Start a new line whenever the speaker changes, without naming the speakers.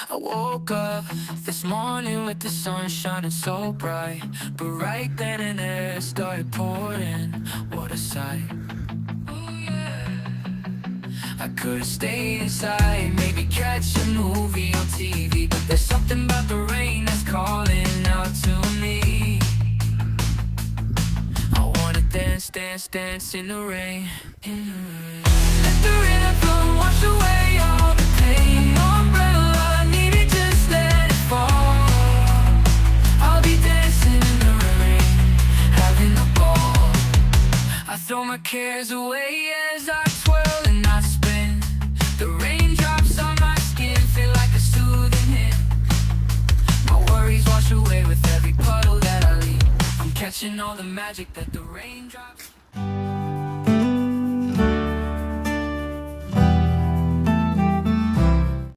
I woke up this morning with the sun shining so bright, but right then and there it started pouring. What a sight. I could've stayed inside, maybe catch a movie on TV, but there's something about the rain that's calling out to me. I wanna dance, dance, dance in the rain. Let the rhythm flow and wash away all the pain. No umbrella, need it, just let it fall. I'll be dancing in the rain, having a ball. I throw my cares away as I twirl and I spin. The raindrops on my skin feel like a soothing hit. My worries wash away with every puddle that I leave. I'm catching all the magic that the raindrops